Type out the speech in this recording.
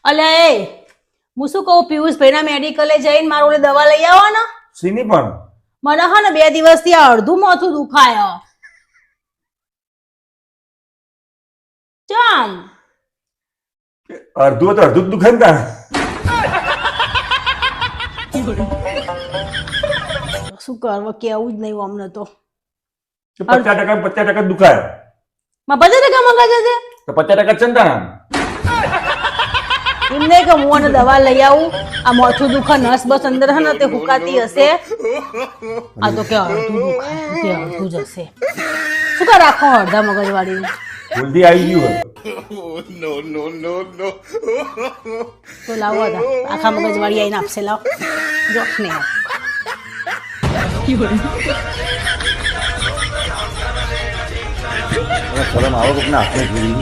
અલ્યા એ હું શું કહું, પિયુષભાઈના મેડિકલે જઈને મારો ઓલે દવા લઈ આવો ને. સીની પણ મને હા ને 2 દિવસથી આ અડધું માથું દુખાય. ચામ અડધું તો અડધું જ દુખે ને તાણ. શું કરવા કેવું જ નહીં અમને તો. 50% દુખાય માં 50% મગજ છે તો 50% છે ને તાણ. એમને કે હું આને દવા લઈ આવું. આ માથું દુખા નસ બસ અંદર હે ને તે હુકાતી હશે. આ તો કે અડધું દુખાય કે અડધું જ હશે. શું કર રાખો અડધા મગજ વાળી જલ્દી આવી ગયું તો લાવો આખા મગજ વાળી આવીને આપશે. લાવ જો ને શરમ આવો કોકના હાથમાં જોઈ